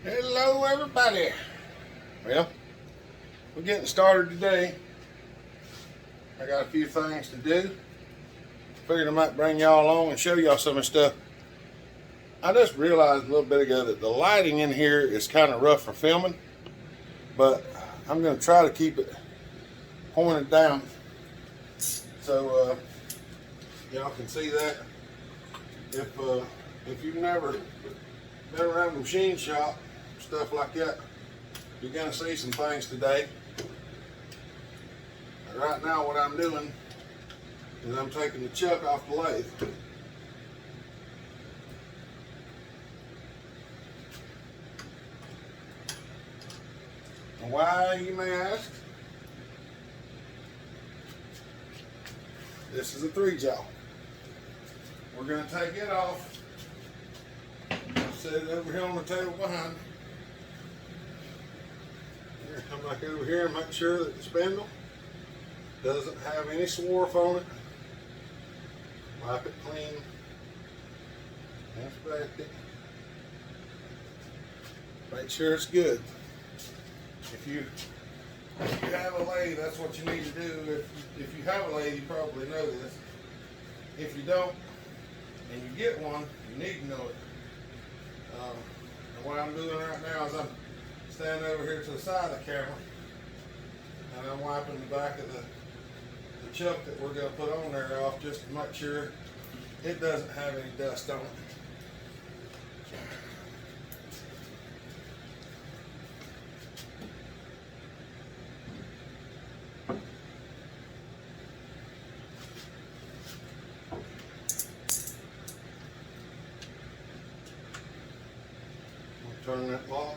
Hello everybody. Well, we're getting started today. I got a few things to do. Figured I might bring y'all along and show y'all some of the stuff. I just realized a little bit ago that the lighting in here is kind of rough for filming, but I'm going to try to keep it pointed down so y'all can see that. If you've never been around the machine shop, stuff like that, you're going to see some things today. Right now what I'm doing is I'm taking the chuck off the lathe. And why, you may ask? This is a 3-jaw. We're going to take it off. Set it over here on the table behind me. Here, come back over here and make sure that the spindle doesn't have any swarf on it. Wipe it clean. Inspect it. Make sure it's good. If you have a lathe, that's what you need to do. If you have a lathe, you probably know this. If you don't, and you get one, you need to know it. And what I'm doing right now is I'm standing over here to the side of the camera, and I'm wiping the back of the chuck that we're going to put on there off just to make sure it doesn't have any dust on it. Turn that lock.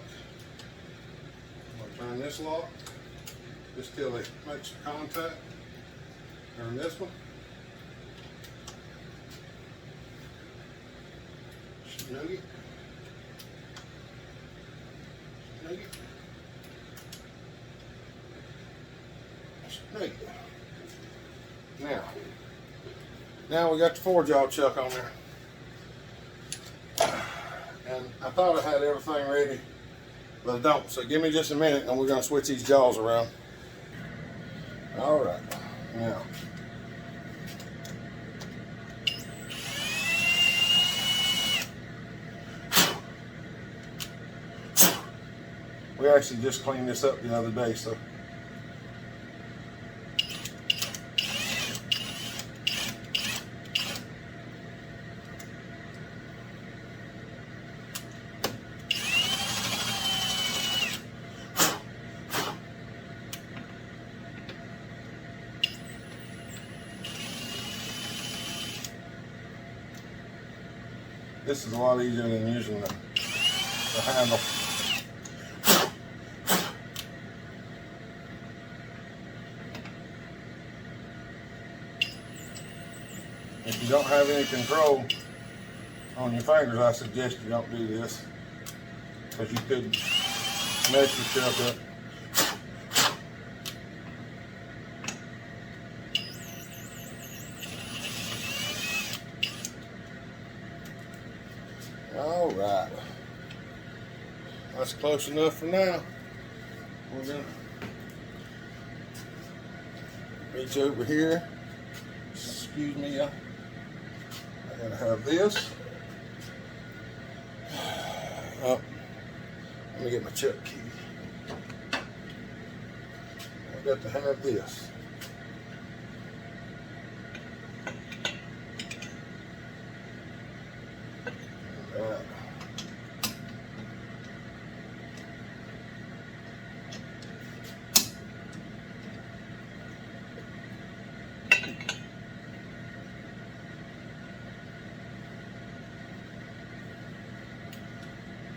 I'm going to turn this lock just till it makes contact. Turn this one. Snug it. Snug it. Snug it. Now we got the 4-jaw chuck on there. And I thought I had everything ready, but I don't. So give me just a minute and we're going to switch these jaws around. All right, now. We actually just cleaned this up the other day, so. This is a lot easier than using the handle. If you don't have any control on your fingers, I suggest you don't do this, because you could mess yourself up. All right, that's close enough for now. We're gonna reach over here. Excuse me, I gotta have this. Oh, let me get my chuck key. I got to have this.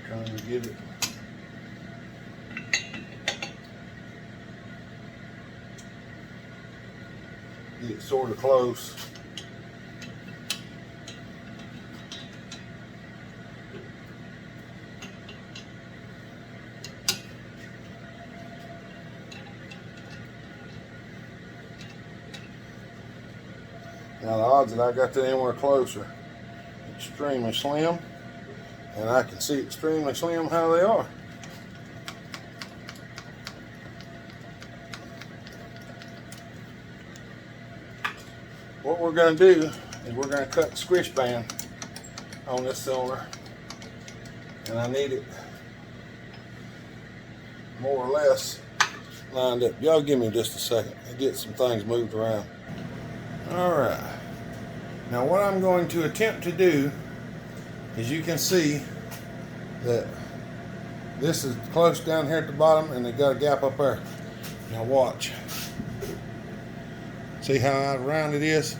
Trying to get it sort of close. Now the odds that I got that anywhere close are extremely slim, and I can see extremely slim how they are. we're going to do is we're going to cut the squish band on this cylinder, and I need it more or less lined up. Y'all give me just a second to get some things moved around. Alright, now what I'm going to attempt to do is, you can see that this is close down here at the bottom and they got a gap up there. Now watch. See how out of round it is?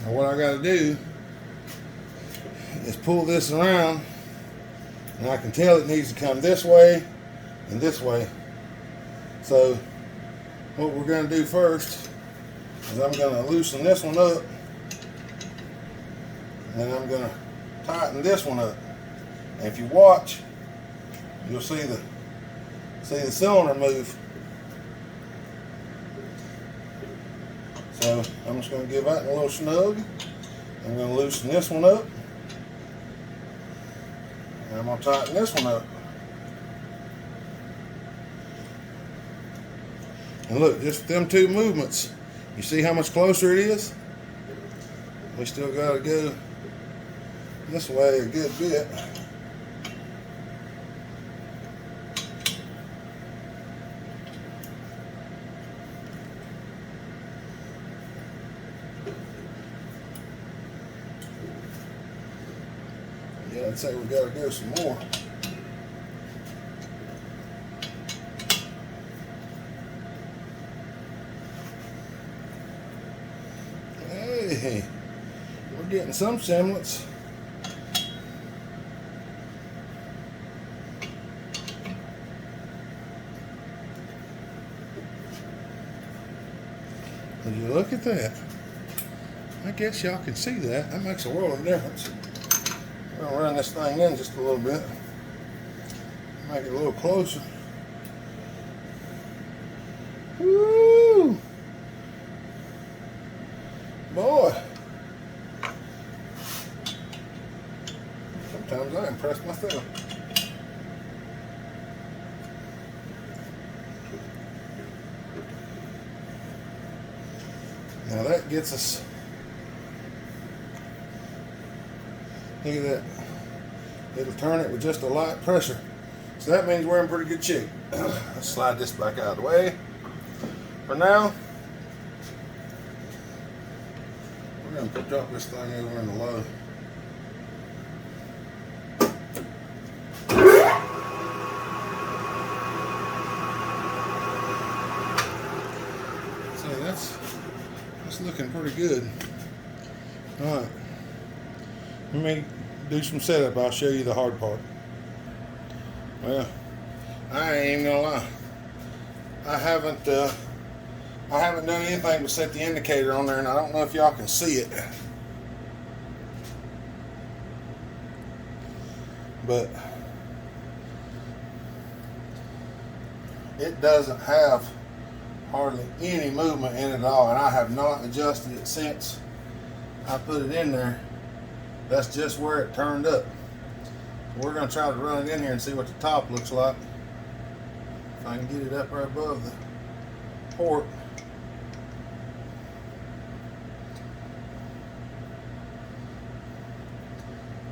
Now what I got to do is pull this around, and I can tell it needs to come this way and this way. So what we're going to do first is I'm going to loosen this one up, and I'm going to tighten this one up. And if you watch, you'll see the cylinder move. So I'm just going to give that a little snug. I'm going to loosen this one up, and I'm going to tighten this one up. And look, just them two movements, you see how much closer it is? We still got to go this way a good bit. Yeah, I'd say we got to go some more. Hey, we're getting some semblance. Would you look at that? I guess y'all can see that. That makes a world of difference. We're going to run this thing in just a little bit. Make it a little closer. Woo! Boy! Sometimes I impress myself. Now that gets us, look at that, it'll turn it with just a light pressure. So that means we're in pretty good shape. Let's slide this back out of the way. For now, we're going to drop this thing over in the low. See, that's looking pretty good. Alright, let me do some setup. I'll show you the hard part. Well, I ain't even gonna lie, I haven't done anything but set the indicator on there, and I don't know if y'all can see it, but it doesn't have hardly any movement in it at all, and I have not adjusted it since I put it in there. That's just where it turned up. We're going to try to run it in here and see what the top looks like. If I can get it up right above the port.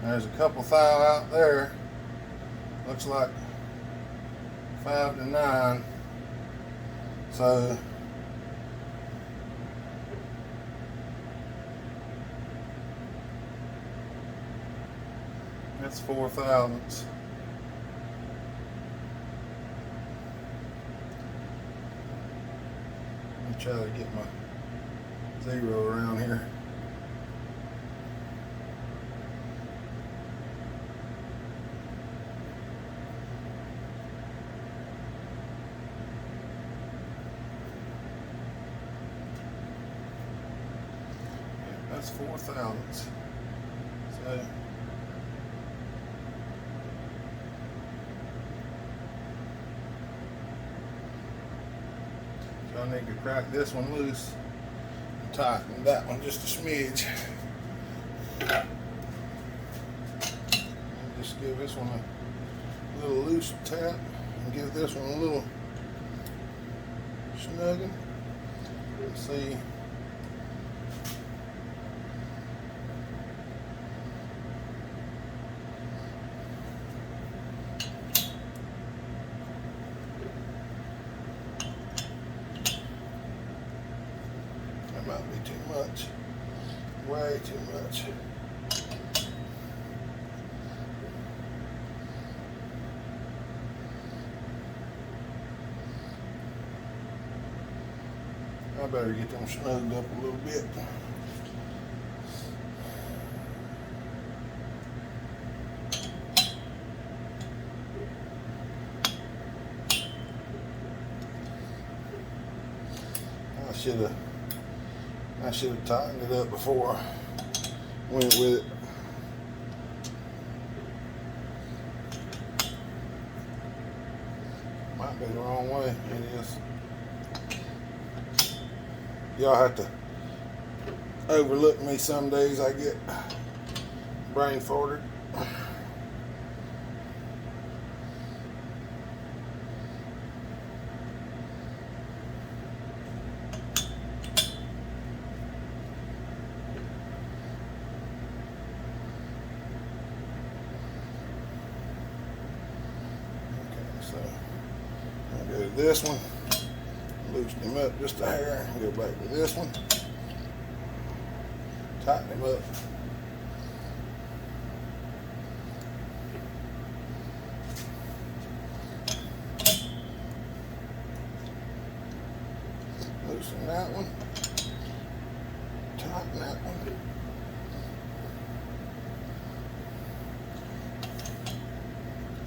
There's a couple thou out there. Looks like 5 to 9. So that's 4 thousandths. Let me try to get my zero around here. That's 4 thousandths. So I need to crack this one loose and tighten that one just a smidge. Just give this one a little loose tap and give this one a little snugging. Let's see. way too much. I better get them snugged up a little bit. I should have tightened it up before I went with it. Might be the wrong way. It is. Y'all have to overlook me some days. I get brain farted. So I'll go to this one, loosen him up just a hair, go back to this one, tighten him up. Loosen that one, tighten that one.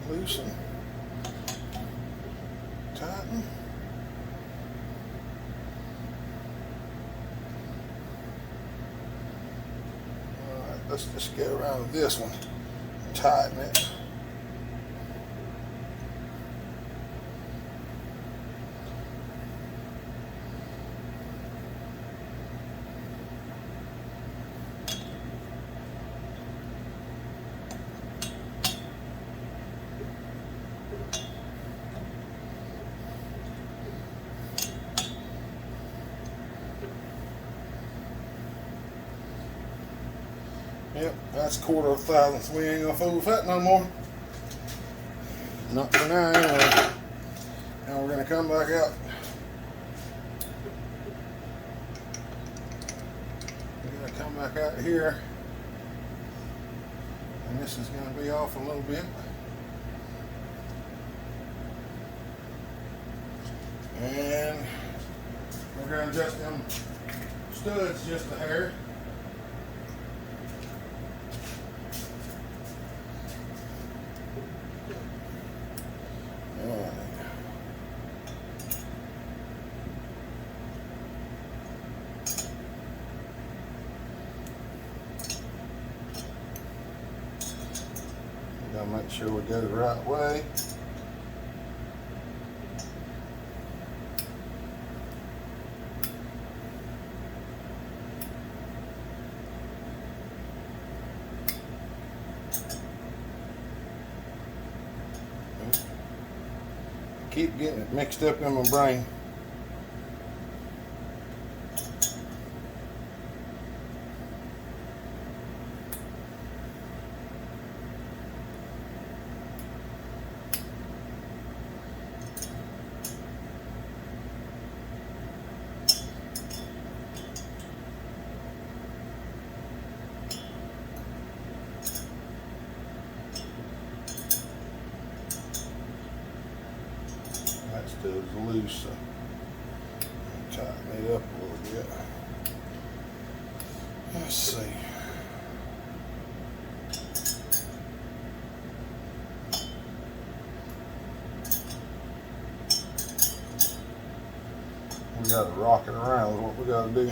Loosen. Tighten. Alright, let's just get around to this one and tighten it. Yep, that's 1/4 thousandths. We ain't gonna fool with that no more. Not for now, anyway. Now we're gonna come back out. We're gonna come back out here, and this is gonna be off a little bit. And we're gonna adjust them studs just a hair. Gotta make sure we go the right way. Keep getting it mixed up in my brain. That stuff's loose, so tighten it up a little bit. Let's see. We gotta rock it around is what we gotta do.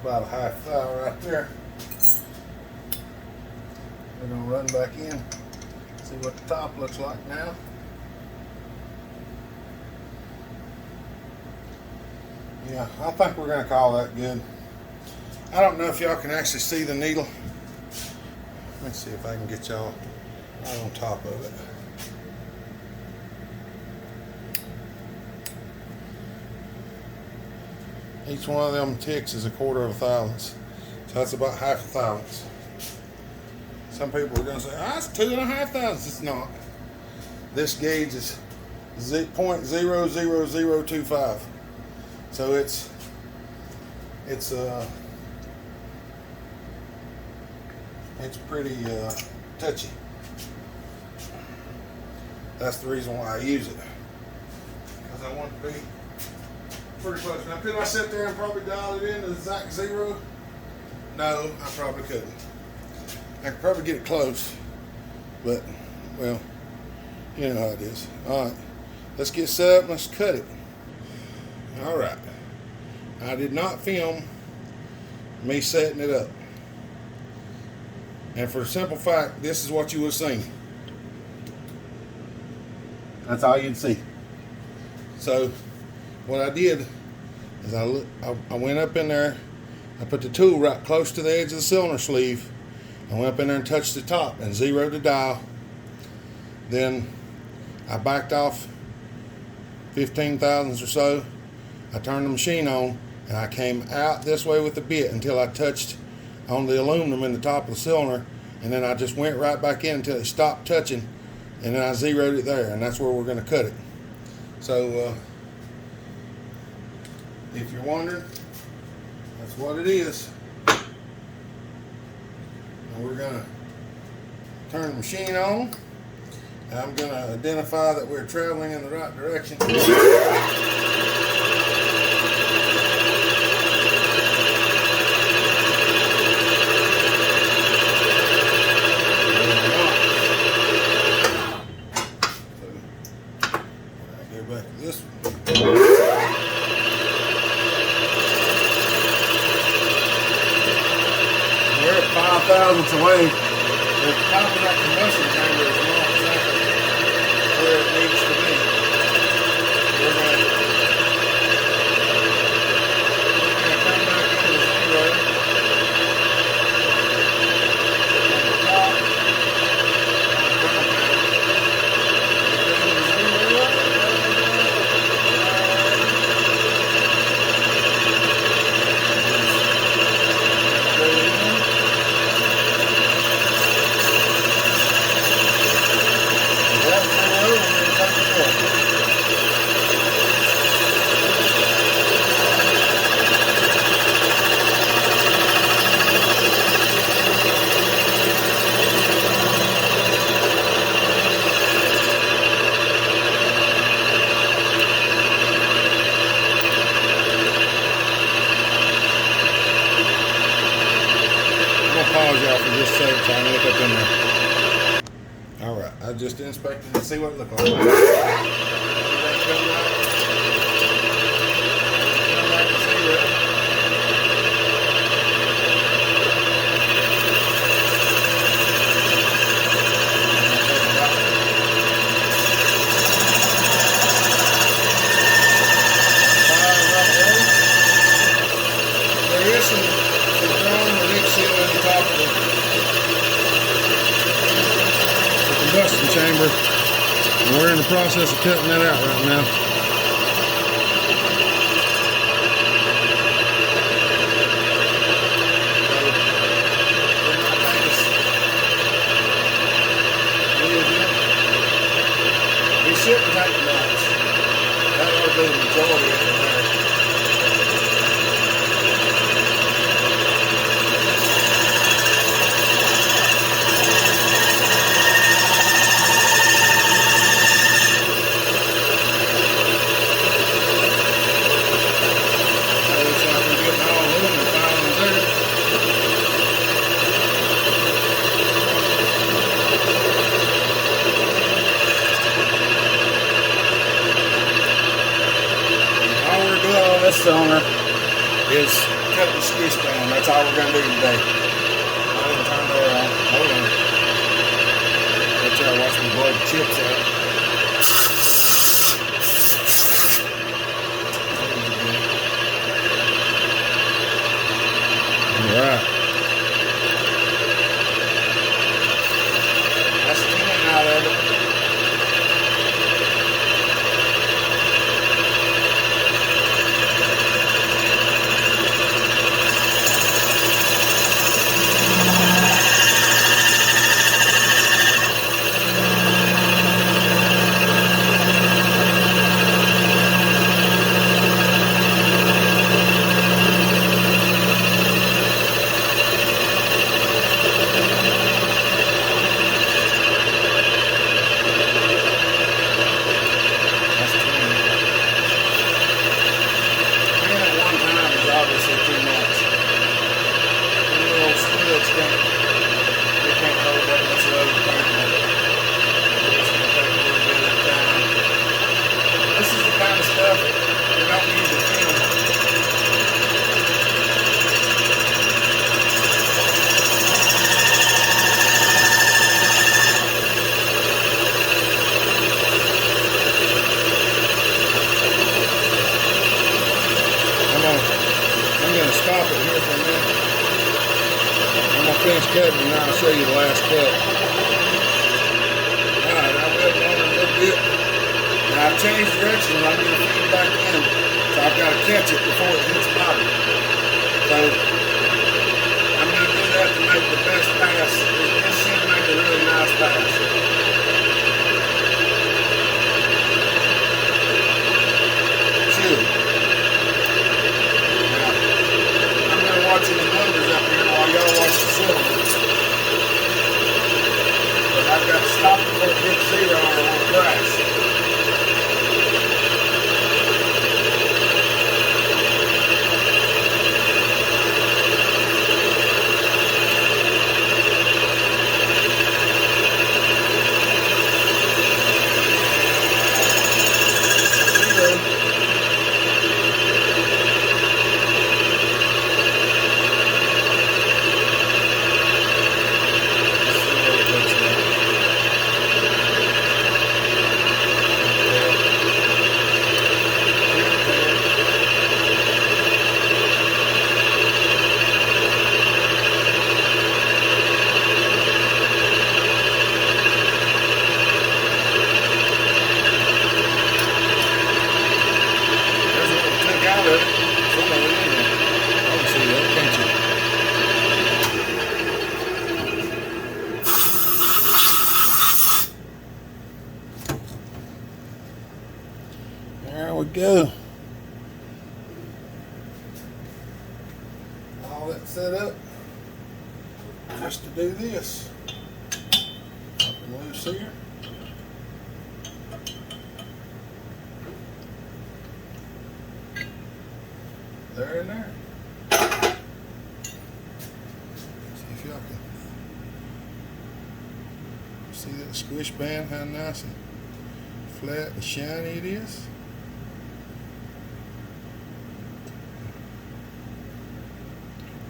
About a half thou right there. We're gonna run back in, see what the top looks like now. Yeah, I think we're gonna call that good. I don't know if y'all can actually see the needle. Let's see if I can get y'all right on top of it. Each one of them ticks is 1/4 of a thousandth. So that's about 1/2 thousandth. Some people are going to say, oh, that's 2.5 thousandths. It's not. This gauge is 0.00025. So it's pretty touchy. That's the reason why I use it, because I want it to be pretty close. Now, could I sit there and probably dial it in to exact 0? No, I probably couldn't. I could probably get it close, but, well, you know how it is. All right, let's get set up and let's cut it. All right, I did not film me setting it up. And for the simple fact, this is what you would see. That's all you'd see. So what I did is I went up in there, I put the tool right close to the edge of the cylinder sleeve. I went up in there and touched the top and zeroed the dial. Then I backed off 15 thousandths or so. I turned the machine on and I came out this way with the bit until I touched on the aluminum in the top of the cylinder, and then I just went right back in until it stopped touching, and then I zeroed it there, and that's where we're going to cut it. So if you're wondering, that's what it is. And we're going to turn the machine on, and I'm going to identify that we're traveling in the right direction. Back to this one. We're at 5 thousandths away. The top of that combustion chamber is not exactly where it needs to be. We're going to come back into 0. Pause y'all for just a second so I can look up in there. Alright, I just inspected and see what it looked like. There is some throwing the leak seal in the top of the combustion chamber, and we're in the process of cutting that out right now. We shouldn't take much. That ought to be the majority of it there. This cylinder is cutting the squish down. That's all we're going to do today. I didn't turn that on. Hold on. Let y'all watch me blow the chips out. But alright, I will go on a little bit. Now I've changed direction and I'm going to feed back in. So I've got to catch it before it hits bottom. So I'm going to do that to make the best pass. This should make a really nice pass. Watching the numbers up here while y'all watch the cylinders. But I've got to stop before it hits zero or it will crash. There we go. All that set up just to do this. Up and loose here. There and there. See if y'all can see that squish band, how nice and flat and shiny it is.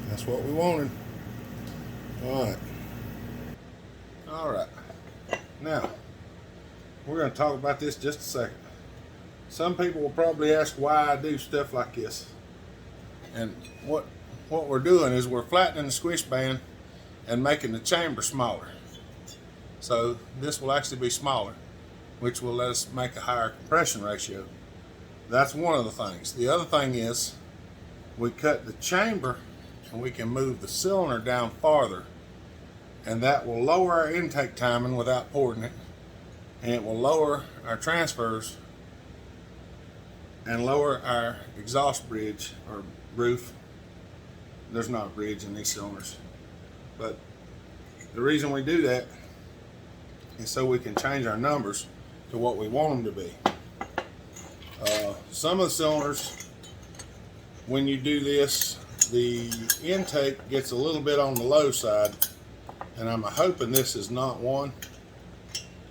That's what we wanted. Alright. Alright. Now, we're going to talk about this just a second. Some people will probably ask why I do stuff like this. And what we're doing is we're flattening the squish band and making the chamber smaller. So this will actually be smaller, which will let us make a higher compression ratio. That's one of the things. The other thing is we cut the chamber and we can move the cylinder down farther, and that will lower our intake timing without porting it, and it will lower our transfers and lower our exhaust bridge or roof. There's not a bridge in these cylinders, but the reason we do that is so we can change our numbers to what we want them to be. Some of the cylinders, when you do this, the intake gets a little bit on the low side, and I'm hoping this is not one,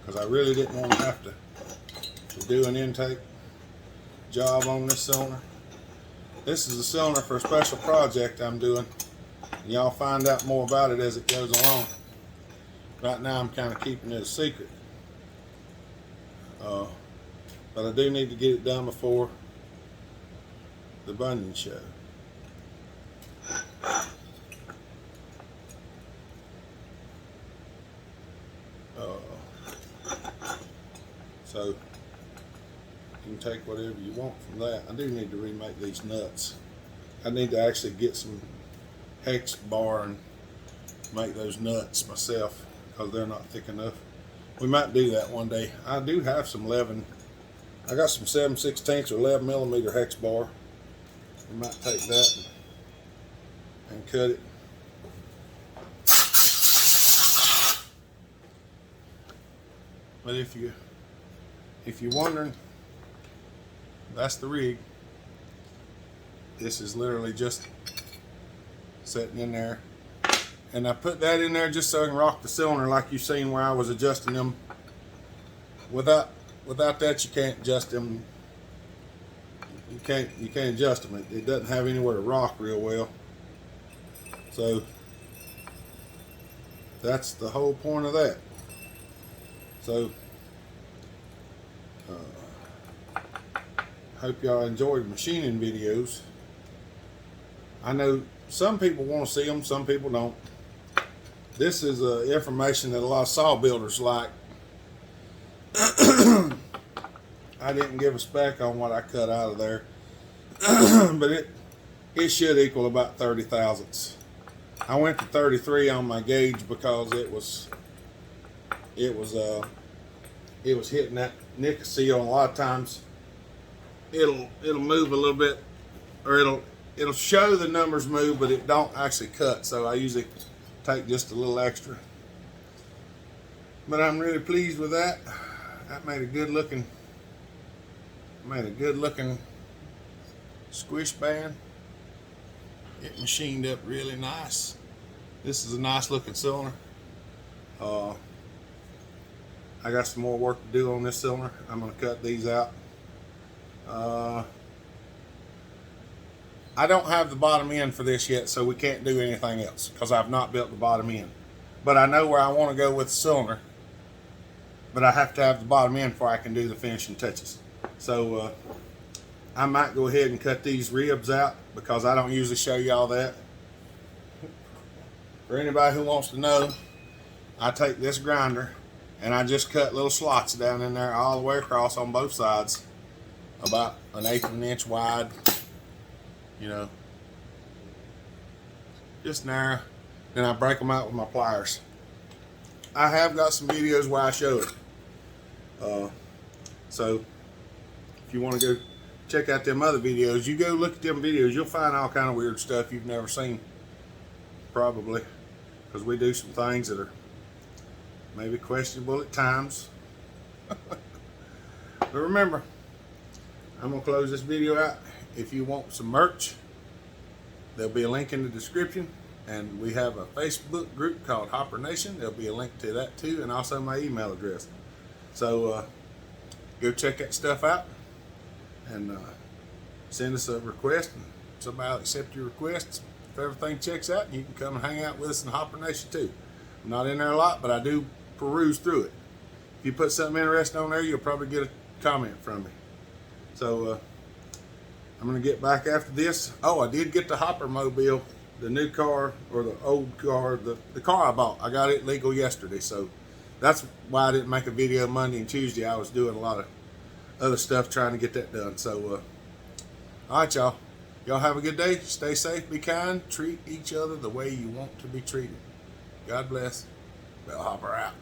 because I really didn't want to have to do an intake job on this cylinder. This is a cylinder for a special project I'm doing. Y'all find out more about it as it goes along. Right now I'm kind of keeping it a secret, but I do need to get it done before the bunion show. So you can take whatever you want from that. I do need to remake these nuts. I need to actually get some hex bar and make those nuts myself, because they're not thick enough. We might do that one day. I do have some 11. I got some 7/16 or 11 millimeter hex bar. We might take that and cut it. But if you're wondering, that's the rig. This is literally just sitting in there, and I put that in there just so I can rock the cylinder like you've seen where I was adjusting them. Without that, you can't adjust them. You can't adjust them. It doesn't have anywhere to rock real well. So that's the whole point of that. So hope y'all enjoyed machining videos. I know some people want to see them, some people don't. This is information that a lot of saw builders like. I didn't give a spec on what I cut out of there, but it should equal about 30 thousandths. I went to 33 on my gauge because it was hitting that nickel seal. And a lot of times it'll move a little bit, or it'll show the numbers move, but it don't actually cut. So I usually take just a little extra. But I'm really pleased with that. That made a good looking squish band. It machined up really nice. This is a nice looking cylinder. I got some more work to do on this cylinder. I'm going to cut these out. I don't have the bottom end for this yet, so we can't do anything else because I've not built the bottom end. But I know where I want to go with the cylinder. But I have to have the bottom end before I can do the finishing touches. So I might go ahead and cut these ribs out because I don't usually show y'all that. For anybody who wants to know, I take this grinder and I just cut little slots down in there all the way across on both sides, about 1/8 of an inch wide, you know, just narrow. Then I break them out with my pliers. I have got some videos where I show it. So if you want to go check out them other videos, you go look at them videos, you'll find all kind of weird stuff you've never seen, probably, because we do some things that are maybe questionable at times. But remember, I'm going to close this video out. If you want some merch, there'll be a link in the description. And we have a Facebook group called Hopper Nation. There'll be a link to that too, and also my email address. So go check that stuff out and send us a request, and somebody will accept your requests. If everything checks out, you can come and hang out with us in Hopper Nation too. I'm not in there a lot, but I do peruse through it. If you put something interesting on there, you'll probably get a comment from me. So I'm going to get back after this. Oh, I did get the Hopper Mobile. The new car, or the old car, the car I bought, I got it legal yesterday. So that's why I didn't make a video Monday and Tuesday. I was doing a lot of other stuff trying to get that done. So, all right, y'all. Y'all have a good day. Stay safe, be kind, treat each other the way you want to be treated. God bless. Bell Hopper out.